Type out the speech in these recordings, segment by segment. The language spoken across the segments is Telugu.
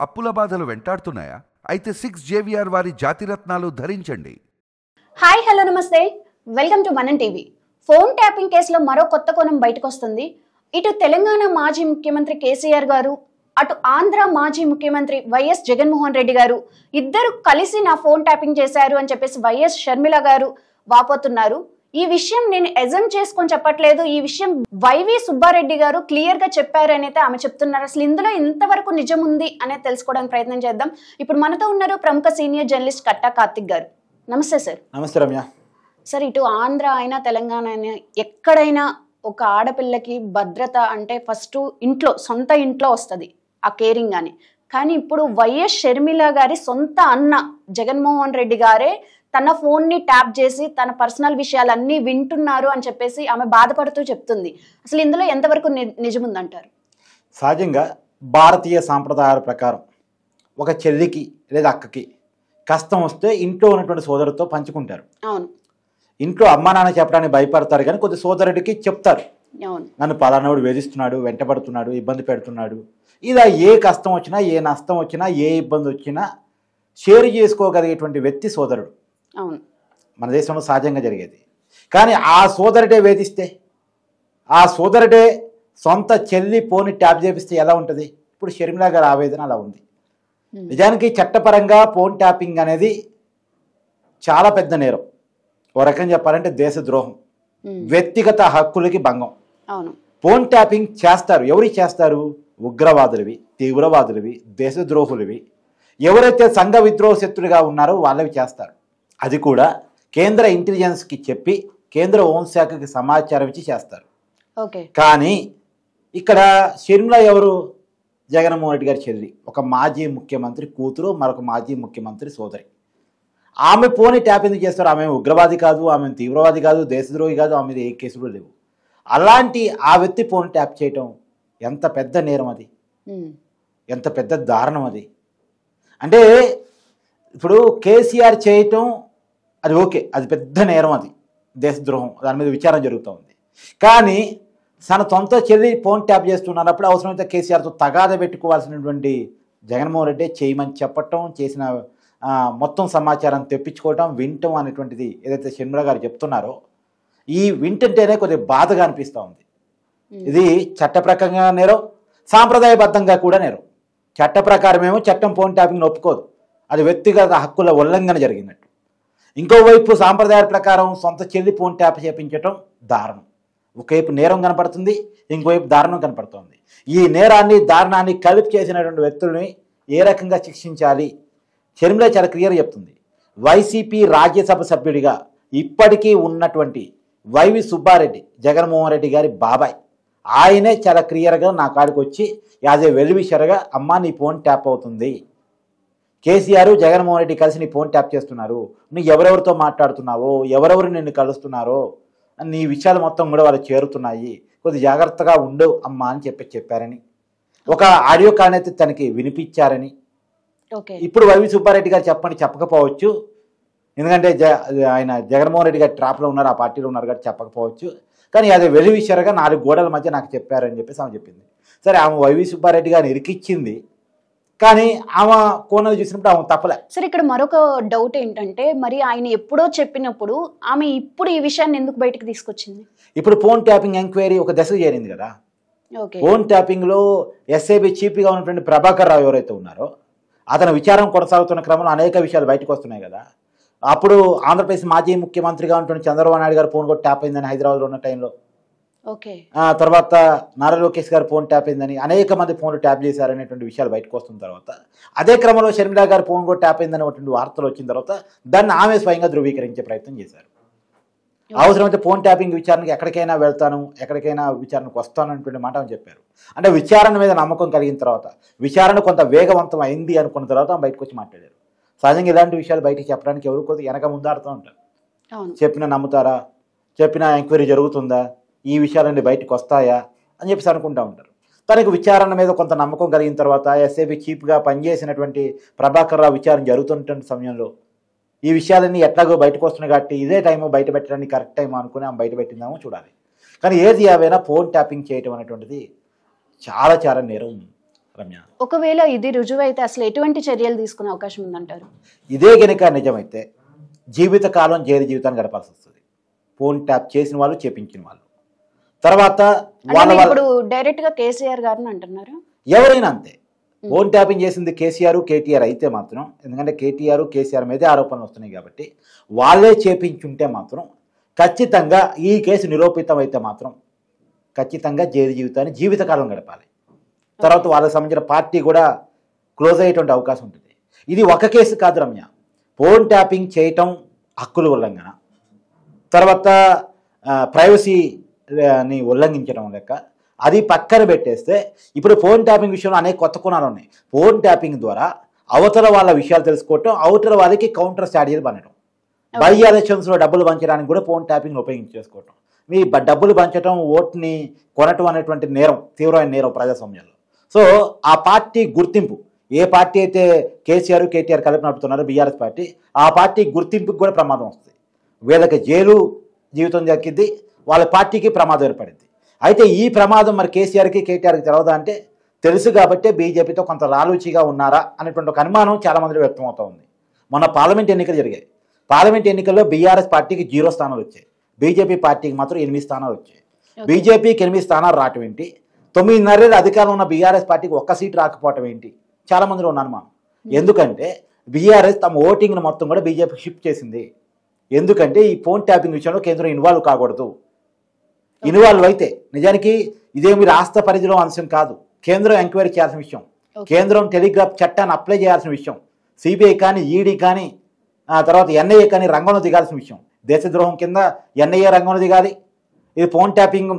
అప్పుల బాధలు వెంటాడుతున్నాయా? అయితే 6JVR వారి జాతిరత్నాలు ధరించండి. హాయ్ హలో నమస్తే, వెల్కమ్ టు మనం టీవీ. ఫోన్ ట్యాపింగ్ కేసులో మరో కొత్త కోణం బయటకు వస్తుంది. ఇటు తెలంగాణ మాజీ ముఖ్యమంత్రి కేసీఆర్ గారు, అటు ఆంధ్ర మాజీ ముఖ్యమంత్రి వైఎస్ జగన్మోహన్ రెడ్డి గారు ఇద్దరు కలిసి నా ఫోన్ ట్యాపింగ్ చేశారు అని చెప్పేసి వైఎస్ షర్మిల గారు వాపోతున్నారు. ఈ విషయం నేను ఎజమ్ చేసుకొని చెప్పట్లేదు, ఈ విషయం వైవి సుబ్బారెడ్డి గారు క్లియర్ గా చెప్పారని అయితే ఆమె చెప్తున్నారు. అసలు ఇందులో ఇంతవరకు నిజం ఉంది అనేది తెలుసుకోవడానికి ప్రయత్నం చేద్దాం. ఇప్పుడు మనతో ఉన్నారు ప్రముఖ సీనియర్ జర్నలిస్ట్ కట్టా కార్తిక్ గారు. నమస్తే సార్. నమస్తే రమ్య. సార్, ఇటు ఆంధ్ర అయినా తెలంగాణ అయినా ఎక్కడైనా ఒక ఆడపిల్లకి భద్రత అంటే ఫస్ట్ ఇంట్లో, సొంత ఇంట్లో వస్తుంది ఆ కేరింగ్ అని. కానీ ఇప్పుడు వైఎస్ షర్మిల గారి సొంత అన్న జగన్మోహన్ రెడ్డి గారే తన ఫోన్ ని ట్యాప్ చేసి తన పర్సనల్ విషయాలన్నీ వింటున్నారు అని చెప్పేసి ఆమె బాధపడుతూ చెప్తుంది. అసలు ఇందులో ఎంతవరకు నిజముందంటారు? సహజంగా భారతీయ సాంప్రదాయాల ప్రకారం ఒక చెల్లికి లేదా అక్కకి కష్టం వస్తే ఇంట్లో ఉన్నటువంటి సోదరుడితో పంచుకుంటారు. అవును. ఇంట్లో అమ్మా నాన్న చెప్పడానికి భయపడతారు, కానీ కొద్ది సోదరుడికి చెప్తారు, అవును, నన్ను పలానాడు వేధిస్తున్నాడు, వెంటబడుతున్నాడు, ఇబ్బంది పెడుతున్నాడు. ఇలా ఏ కష్టం వచ్చినా, ఏ నష్టం వచ్చినా, ఏ ఇబ్బంది వచ్చినా షేర్ చేసుకోగలిగేటువంటి వ్యక్తి సోదరుడు. అవును, మన దేశంలో సహజంగా జరిగేది. కానీ ఆ సోదరుడే వేధిస్తే, ఆ సోదరుడే సొంత చెల్లి ఫోన్ ట్యాప్ చేపిస్తే ఎలా ఉంటుంది? ఇప్పుడు షర్మిల గారి ఆవేదన అలా ఉంది. నిజానికి చట్టపరంగా ఫోన్ ట్యాపింగ్ అనేది చాలా పెద్ద నేరం. ఓ రకంగా చెప్పాలంటే దేశద్రోహం, వ్యక్తిగత హక్కులకి భంగం. అవును. ఫోన్ ట్యాపింగ్ చేస్తారు. ఎవరికి చేస్తారు? ఉగ్రవాదులవి, తీవ్రవాదులవి, దేశద్రోహులవి, ఎవరైతే సంఘ విద్రోహ శక్తులుగా ఉన్నారో వాళ్ళవి చేస్తారు. అది కూడా కేంద్ర ఇంటెలిజెన్స్కి చెప్పి కేంద్ర హోంశాఖకి సమాచారం ఇచ్చి చేస్తారు. ఓకే. కానీ ఇక్కడ షర్మిల ఎవరు? జగన్మోహన్ రెడ్డి గారి చెల్లి, ఒక మాజీ ముఖ్యమంత్రి కూతురు, మరొక మాజీ ముఖ్యమంత్రి సోదరి. ఆమె ఫోన్ ట్యాప్ ఎందుకు చేస్తారు? ఆమె ఉగ్రవాది కాదు, ఆమె తీవ్రవాది కాదు, దేశద్రోహి కాదు, ఆమె మీద ఏ కేసులు లేవు. అలాంటి ఆ వ్యక్తి ఫోన్ ట్యాప్ చేయటం ఎంత పెద్ద నేరం అది, ఎంత పెద్ద దారుణం అది. అంటే ఇప్పుడు కేసీఆర్ చేయటం అది ఓకే, అది పెద్ద నేరం, అది దేశద్రోహం, దాని మీద విచారణ జరుగుతూ ఉంది. కానీ తన సొంత చెల్లి ఫోన్ ట్యాప్ చేస్తున్నప్పుడు అవసరమైతే కేసీఆర్తో తగాద పెట్టుకోవాల్సినటువంటి జగన్మోహన్ రెడ్డి చేయమని చెప్పటం, చేసిన మొత్తం సమాచారం తెప్పించుకోవటం, వినటం అనేటువంటిది ఏదైతే షర్మిల గారు చెప్తున్నారో, ఈ వింటుంటేనే కొద్దిగా బాధగా అనిపిస్తూ ఉంది. ఇది చట్టప్రకంగా నేరం, సాంప్రదాయబద్ధంగా కూడా నేరం. చట్ట ప్రకారమేమో చట్టం ఫోన్ ట్యాపింగ్ ఒప్పుకోదు, అది వ్యక్తిగత హక్కుల ఉల్లంఘన జరిగినట్టు. ఇంకోవైపు సాంప్రదాయాల ప్రకారం సొంత చెల్లి ఫోన్ ట్యాప్ చేపించటం దారుణం. ఒకవైపు నేరం కనపడుతుంది, ఇంకోవైపు దారుణం కనపడుతుంది. ఈ నేరాన్ని దారుణాన్ని కలిపి చేసినటువంటి వ్యక్తుల్ని ఏ రకంగా శిక్షించాలి? షర్మిల చాలా క్లియర్ చెప్తుంది. వైసీపీ రాజ్యసభ సభ్యుడిగా ఇప్పటికీ ఉన్నటువంటి వైవి సుబ్బారెడ్డి, జగన్మోహన్ రెడ్డి గారి బాబాయ్, ఆయనే చాలా క్లియర్గా నా కాడికి వచ్చి యాజ్ ఏ వెల్విషర్గా, అమ్మా నీ ఫోన్ ట్యాప్ అవుతుంది, కేసీఆర్ జగన్మోహన్ రెడ్డి కలిసి నీ ఫోన్ ట్యాప్ చేస్తున్నారు, నువ్వు ఎవరెవరితో మాట్లాడుతున్నావో, ఎవరెవరు నిన్ను కలుస్తున్నారో, నీ విషయాలు మొత్తం కూడా వాళ్ళు చేరుతున్నాయి, కొద్ది జాగ్రత్తగా ఉండు అమ్మా అని చెప్పారని, ఒక ఆడియో కాల్ అయితే తనకి వినిపించారని. ఇప్పుడు వైవి సుబ్బారెడ్డి గారు చెప్పకపోవచ్చు, ఎందుకంటే ఆయన జగన్మోహన్ రెడ్డి గారి ట్రాప్లో ఉన్నారు, ఆ పార్టీలో ఉన్నారు కాబట్టి చెప్పకపోవచ్చు. కానీ అదే వెలివిషర్గా 4 గోడల మధ్య నాకు చెప్పారని చెప్పేసి ఆమె చెప్పింది. సరే, ఆమె వైవి సుబ్బారెడ్డి గారిని ఇరికిచ్చింది, కానీ ఆమె కోణాలు చూసినప్పుడు ఆమె తప్పలే. సరే, ఇక్కడ మరొక డౌట్ ఏంటంటే, మరి ఆయన ఎప్పుడో చెప్పినప్పుడు ఆమె ఇప్పుడు ఈ విషయాన్ని ఎందుకు బయటకు తీసుకొచ్చింది? ఇప్పుడు ఫోన్ ట్యాపింగ్ ఎంక్వైరీ ఒక దశకు చేరింది కదా. ఫోన్ ట్యాపింగ్లో ఎస్ఐబి చీఫ్గా ఉన్నటువంటి ప్రభాకర్ రావు ఎవరైతే ఉన్నారో, అతను విచారణ కొనసాగుతున్న క్రమంలో అనేక విషయాలు బయటకు వస్తున్నాయి కదా. అప్పుడు ఆంధ్రప్రదేశ్ మాజీ ముఖ్యమంత్రిగా ఉన్నటువంటి చంద్రబాబు నాయుడు గారు ఫోన్ కూడా ట్యాప్ అయిందని హైదరాబాద్లో ఉన్న టైంలో, తర్వాత నారా లోకేష్ గారు ఫోన్ ట్యాప్ అయిందని, అనేక మంది ఫోన్లు ట్యాప్ చేశారనేటువంటి విషయాలు బయటకు వస్తున్న తర్వాత, అదే క్రమంలో షర్మిల గారు ఫోన్ కూడా ట్యాప్ అయిందనేటువంటి వార్తలు వచ్చిన తర్వాత దాన్ని ఆమె స్వయంగా ధృవీకరించే ప్రయత్నం చేశారు. అవసరమైతే ఫోన్ ట్యాపింగ్ విచారణకి ఎక్కడికైనా వెళ్తాను, ఎక్కడికైనా విచారణకు వస్తాను అనేటువంటి మాట అని చెప్పారు. అంటే విచారణ మీద నమ్మకం కలిగిన తర్వాత, విచారణ కొంత వేగవంతం అయింది అనుకున్న తర్వాత ఆమె బయటకు వచ్చి మాట్లాడారు. సహజంగా ఇలాంటి విషయాలు బయటకు చెప్పడానికి ఎవరు కొద్దిగా వెనక ముందాడుతూ ఉంటారు. చెప్పినా నమ్ముతారా, చెప్పినా ఎంక్వైరీ జరుగుతుందా, ఈ విషయాలన్నీ బయటకు వస్తాయా అని చెప్పేసి అనుకుంటూ ఉంటారు. తనకు విచారణ మీద కొంత నమ్మకం కలిగిన తర్వాత ఎస్ఐబి చీఫ్గా పనిచేసినటువంటి ప్రభాకర్ రావు విచారణ జరుగుతున్న సమయంలో ఈ విషయాలన్నీ ఎట్లాగో బయటకు వస్తున్నాయి కాబట్టి ఇదే టైము బయట పెట్టడానికి కరెక్ట్ టైం అనుకుని ఆమె బయట పెట్టిందామో చూడాలి. కానీ ఏది ఏవైనా ఫోన్ ట్యాపింగ్ చేయటం అనేటువంటిది చాలా చాలా నేరం రమ్య. ఒకవేళ ఇది రుజువు అయితే అసలు ఎటువంటి చర్యలు తీసుకునే అవకాశం ఉందంటారు? ఇదే గనుక నిజమైతే జీవితకాలం జైలు జీవితాన్ని గడపాల్సి వస్తుంది. ఫోన్ ట్యాప్ చేసిన వాళ్ళు, చేపించిన వాళ్ళు. తర్వాత ఇప్పుడు డైరెక్ట్ గా కేసీఆర్ గారిని అంటున్నారు. ఎవరైనా అంతే. ఫోన్ ట్యాపింగ్ చేసింది కేసీఆర్, కేటీఆర్ అయితే మాత్రం, ఎందుకంటే కేటీఆర్, కేసీఆర్ మీదే ఆరోపణలు వస్తున్నాయి కాబట్టి వాళ్ళే చేపించుంటే మాత్రం ఖచ్చితంగా ఈ కేసు నిరూపితం అయితే మాత్రం ఖచ్చితంగా జైలు జీవితాన్ని జీవితకాలం గడపాలి. తర్వాత వాళ్ళకి సంబంధించిన పార్టీ కూడా క్లోజ్ అయ్యేటువంటి అవకాశం ఉంటుంది. ఇది ఒక కేసు కాదు రమ్య. ఫోన్ ట్యాపింగ్ చేయటం హక్కుల ఉల్లంఘన, తర్వాత ప్రైవసీని ఉల్లంఘించడం లెక్క. అది పక్కన పెట్టేస్తే ఇప్పుడు ఫోన్ ట్యాపింగ్ విషయంలో అనేక కొత్త కోణాలు ఉన్నాయి. ఫోన్ ట్యాపింగ్ ద్వారా అవతల వాళ్ళ విషయాలు తెలుసుకోవటం, అవతల వాళ్ళకి కౌంటర్ స్ట్రాటజీలు పంచడం, బై ఎలక్షన్స్లో డబ్బులు పంచడానికి కూడా ఫోన్ ట్యాపింగ్ ఉపయోగించేసుకోవటం. మీ డబ్బులు పంచడం, ఓట్ని కొనటం అనేటువంటి నేరం, తీవ్రమైన నేరం ప్రజాస్వామ్యంలో. సో ఆ పార్టీ గుర్తింపు, ఏ పార్టీ అయితే కేసీఆర్, కేటీఆర్ కలిపి నడుపుతున్నారో బీఆర్ఎస్ పార్టీ, ఆ పార్టీ గుర్తింపుకి కూడా ప్రమాదం వస్తుంది. వీళ్ళకి జైలు జీవితం దక్కింది, వాళ్ళ పార్టీకి ప్రమాదం ఏర్పడింది. అయితే ఈ ప్రమాదం మరి కేసీఆర్కి, కేటీఆర్కి తెలవదా అంటే తెలుసు కాబట్టే బీజేపీతో కొంత లాలూచిగా ఉన్నారా అనేటువంటి ఒక అనుమానం చాలా మందిలో వ్యక్తమవుతూ ఉంది. మొన్న పార్లమెంట్ ఎన్నికలు జరిగాయి. పార్లమెంట్ ఎన్నికల్లో బీఆర్ఎస్ పార్టీకి 0 స్థానాలు వచ్చాయి, బీజేపీ పార్టీకి మాత్రం 8 స్థానాలు వచ్చాయి. బీజేపీకి 8 స్థానాలు రావటం ఏంటి, 9.5 అధికారంలో ఉన్న బీఆర్ఎస్ పార్టీకి 1 సీటు రాకపోవటం ఏంటి చాలా మందిలో ఉన్న అనుమానం. ఎందుకంటే బీఆర్ఎస్ తమ ఓటింగ్ను మొత్తం కూడా బీజేపీకి షిఫ్ట్ చేసింది. ఎందుకంటే ఈ ఫోన్ ట్యాపింగ్ విషయంలో కేంద్రం ఇన్వాల్వ్ కాకూడదు. ఇన్వాల్వ్ అయితే నిజానికి ఇదేమి రాష్ట్ర పరిధిలో అంశం కాదు, కేంద్రం ఎంక్వైరీ చేయాల్సిన విషయం, కేంద్రం టెలిగ్రాఫ్ చట్టాన్ని అప్లై చేయాల్సిన విషయం, సిబిఐ కానీ, ఈడీ కానీ, తర్వాత ఎన్ఐఏ కానీ రంగంలో దిగాల్సిన విషయం. దేశద్రోహం కింద ఎన్ఐఏ రంగంలో దిగాలి. ఇది ఫోన్ ట్యాపింగ్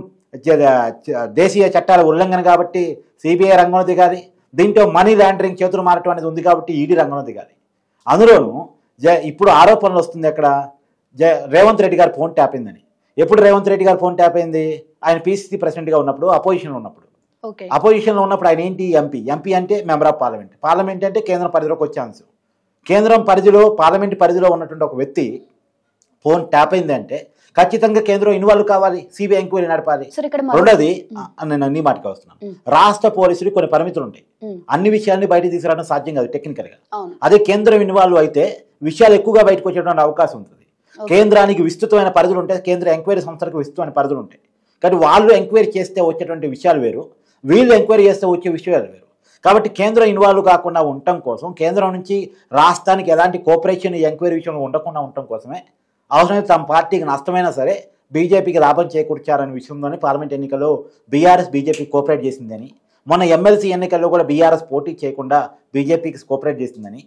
దేశీయ చట్టాల ఉల్లంఘన కాబట్టి సిబిఐ రంగంలో దిగాలి. దీంట్లో మనీ లాండరింగ్ చేతులు మారటం అనేది ఉంది కాబట్టి ఈడీ రంగంలో దిగాలి. అందులోనూ ఇప్పుడు ఆరోపణలు వస్తుంది ఎక్కడ, రేవంత్ రెడ్డి గారు ఫోన్ ట్యాప్ అయిందని. ఎప్పుడు రేవంత్ రెడ్డి గారు ఫోన్ ట్యాప్ అయింది? ఆయన పిసిసి ప్రెసిడెంట్గా ఉన్నప్పుడు, అపోజిషన్లో ఉన్నప్పుడు. అపోజిషన్లో ఉన్నప్పుడు ఆయన ఏంటి, ఎంపీ అంటే మెంబర్ ఆఫ్ పార్లమెంట్. పార్లమెంట్ అంటే కేంద్రం పరిధిలోకి వచ్చే అంశం. కేంద్రం పరిధిలో, పార్లమెంట్ పరిధిలో ఉన్నటువంటి ఒక వ్యక్తి ఫోన్ ట్యాప్ అయింది అంటే ఖచ్చితంగా కేంద్రం ఇన్వాల్వ్ కావాలి, సిబిఐ ఎంక్వైరీ నడపాలి. రెండోది, నేను నీ మాటకి వస్తున్నాను, రాష్ట్ర పోలీసులు కొన్ని పరిమితులు ఉంటాయి, అన్ని విషయాన్ని బయటకు తీసుకురావడం సాధ్యం కాదు టెక్నికల్ గా. అదే కేంద్రం ఇన్వాల్వ్ అయితే విషయాలు ఎక్కువగా బయటకు వచ్చేటువంటి అవకాశం ఉంటుంది. కేంద్రానికి విస్తృతమైన పరిధులు ఉంటాయి, కేంద్ర ఎంక్వైరీ సంస్థలకు విస్తృతమైన పరిధులు ఉంటాయి. కానీ వాళ్ళు ఎంక్వైరీ చేస్తే వచ్చేటువంటి విషయాలు వేరు, వీళ్ళు ఎంక్వైరీ చేస్తే వచ్చే విషయాలు వేరు. కాబట్టి కేంద్రం ఇన్వాల్వ్ కాకుండా ఉండటం కోసం, కేంద్రం నుంచి రాష్ట్రానికి ఎలాంటి కోఆపరేషన్ ఎంక్వైరీ విషయంలో ఉండకుండా ఉండటం కోసమే అవసరమైతే తమ పార్టీకి నష్టమైనా సరే బీజేపీకి లాభం చేకూర్చారనే విషయంలోనే పార్లమెంట్ ఎన్నికల్లో బీఆర్ఎస్ బీజేపీ కోఆపరేట్ చేసిందని, మొన్న ఎమ్మెల్సీ ఎన్నికల్లో కూడా బీఆర్ఎస్ పోటీ చేయకుండా బీజేపీకి కోఆపరేట్ చేసిందని.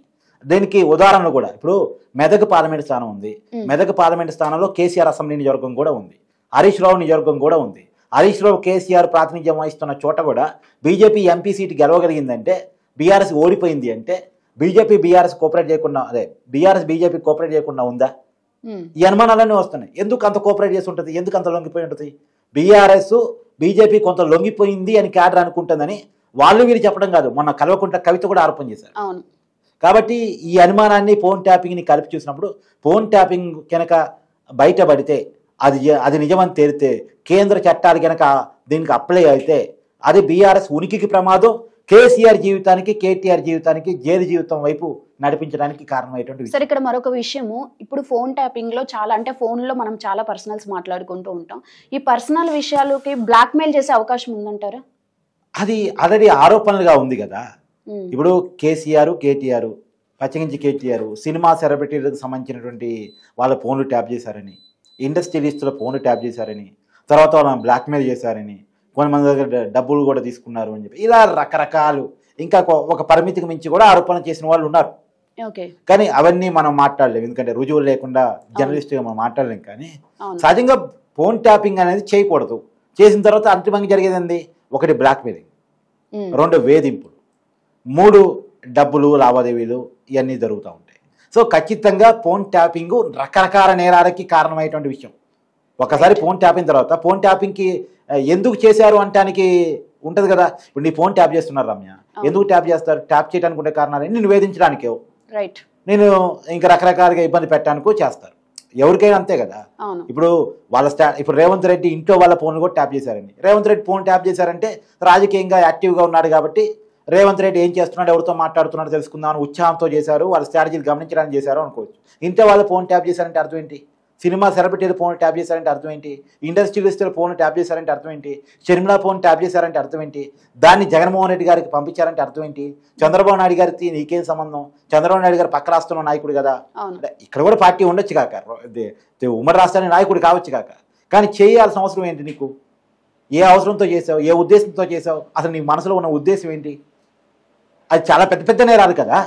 దీనికి ఉదాహరణలు కూడా ఇప్పుడు మెదక్ పార్లమెంట్ స్థానం ఉంది. మెదక్ పార్లమెంట్ స్థానంలో కేసీఆర్ అసెంబ్లీ నియోజకవర్గం కూడా ఉంది, హరీష్ రావు నియోజకవర్గం కూడా ఉంది. హరీష్ రావు కేసీఆర్ ప్రాతినిధ్యం వహిస్తున్న చోట కూడా బీజేపీ ఎంపీ సీటు గెలవగలిగిందంటే, బీఆర్ఎస్ ఓడిపోయింది అంటే బీజేపీ బీఆర్ఎస్ కోఆపరేట్ చేయకుండా, అదే బీఆర్ఎస్ బీజేపీ కోఆపరేట్ చేయకుండా ఉందా? ఈ అనుమానాలన్నీ వస్తున్నాయి. ఎందుకు అంత కోఆపరేట్ చేసి ఉంటుంది, ఎందుకు అంత లొంగిపోయి ఉంటుంది? బీఆర్ఎస్ బీజేపీ కొంత లొంగిపోయింది అని క్యాడర్ అనుకుంటుందని వాళ్ళు వీళ్ళు చెప్పడం కాదు, మొన్న కల్వకుంట్ల కవిత కూడా ఆరోపణ చేశారు. కాబట్టి ఈ అనుమానాన్ని ఫోన్ ట్యాపింగ్ని కలిపి చూసినప్పుడు, ఫోన్ ట్యాపింగ్ కనుక బయటపడితే, అది నిజమని తేలితే, కేంద్ర చట్టాలు కనుక దీనికి అప్లై అయితే అది బీఆర్ఎస్ ఉనికికి ప్రమాదం, కేసీఆర్ జీవితానికి, కేటీఆర్ జీవితానికి, జైలు జీవితం వైపు నడిపించడానికి కారణమైనటువంటి. సరే, ఇక్కడ మరొక విషయము, ఇప్పుడు ఫోన్ ట్యాపింగ్ లో చాలా, అంటే ఫోన్ లో మనం చాలా పర్సనల్స్ మాట్లాడుకుంటూ ఉంటాం. ఈ పర్సనల్ విషయాలకి బ్లాక్ మెయిల్ చేసే అవకాశం ఉందంటారా? అది ఆల్రెడీ ఆరోపణలుగా ఉంది కదా. ఇప్పుడు కేసీఆర్, కేటీఆర్, పచ్చగించి కేటీఆర్ సినిమా సెలబ్రిటీలకు సంబంధించినటువంటి వాళ్ళ ఫోన్లు ట్యాప్ చేశారని, ఇండస్ట్రియలిస్టుల ఫోన్లు ట్యాప్ చేశారని, తర్వాత వాళ్ళని బ్లాక్మెయిల్ చేశారని, కొంతమంది దగ్గర డబ్బులు కూడా తీసుకున్నారు అని చెప్పి, ఇలా రకరకాలు, ఇంకా ఒక పరిమితికి మించి కూడా ఆరోపణ చేసిన వాళ్ళు ఉన్నారు. కానీ అవన్నీ మనం మాట్లాడలేము, ఎందుకంటే రుజువులు లేకుండా జర్నలిస్ట్గా మనం మాట్లాడలేము. కానీ సహజంగా ఫోన్ ట్యాపింగ్ అనేది చేయకూడదు. చేసిన తర్వాత అంతిమంగా జరిగేది ఏంది? 1 బ్లాక్మెయిలింగ్, 2 వేధింపులు, 3 డబ్బులు లావాదేవీలు, ఇవన్నీ జరుగుతూ ఉంటాయి. సో ఖచ్చితంగా ఫోన్ ట్యాపింగ్ రకరకాల నేరాలకి కారణమైనటువంటి విషయం. ఒకసారి ఫోన్ ట్యాపింగ్ తర్వాత ఫోన్ ట్యాపింగ్కి ఎందుకు చేశారు అంటానికి ఉంటుంది కదా. ఇప్పుడు నీ ఫోన్ ట్యాప్ చేస్తున్నారు రమ్య, ఎందుకు ట్యాప్ చేస్తారు? ట్యాప్ చేయడానికి ఉండే కారణాలు నిన్ను వేధించడానికే, నేను ఇంకా రకరకాలుగా ఇబ్బంది పెట్టడానికో చేస్తారు. ఎవరికైనా అంతే కదా. ఇప్పుడు వాళ్ళ ఇప్పుడు రేవంత్ రెడ్డి ఇంట్లో వాళ్ళ ఫోన్లు కూడా ట్యాప్ చేశారని, రేవంత్ రెడ్డి ఫోన్ ట్యాప్ చేశారంటే రాజకీయంగా యాక్టివ్గా ఉన్నాడు కాబట్టి రేవంత్ రెడ్డి ఏం చేస్తున్నాడు, ఎవరితో మాట్లాడుతున్నాడో తెలుసుకుందామని ఉత్సాహంతో చేశారు, వాళ్ళ స్ట్రాటజీలు గమనించడానికి చేశారు అనుకోవచ్చు. ఇంతే వాళ్ళు ఫోన్ ట్యాప్ చేశారంటే అర్థం ఏంటి? సినిమా సెలబ్రిటీలు ఫోన్ ట్యాప్ చేశారంటే అర్థం ఏంటి? ఇండస్ట్రియలిస్టులు ఫోన్ ట్యాప్ చేశారంటే అర్థం ఏంటి? షర్మిలా ఫోన్ ట్యాప్ చేశారంటే అర్థం ఏంటి? దాన్ని జగన్మోహన్ రెడ్డి గారికి పంపించారంటే అర్థం ఏంటి? చంద్రబాబు నాయుడు గారికి నీకేం సంబంధం? చంద్రబాబు నాయుడు గారు పక్క రాష్ట్రంలో నాయకుడు కదా, ఇక్కడ కూడా పార్టీ ఉండొచ్చు కాక, ఉమ్మడి రాష్ట్రానికి నాయకుడు కావచ్చు కాక, కానీ చేయాల్సిన అవసరం ఏంటి నీకు? ఏ అవసరంతో చేసావు, ఏ ఉద్దేశంతో చేసావు, అసలు నీ మనసులో ఉన్న ఉద్దేశం ఏంటి? అది చాలా పెద్ద పెద్ద నేరాలు కదా.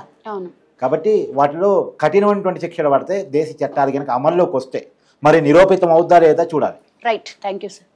కాబట్టి వాటిలో కఠినమైనటువంటి శిక్షలు పడితే దేశ చట్టాలు కనుక అమల్లోకి వస్తే మరి నిరూపితం అవుద్దా లేదా చూడాలి. Right, thank you sir.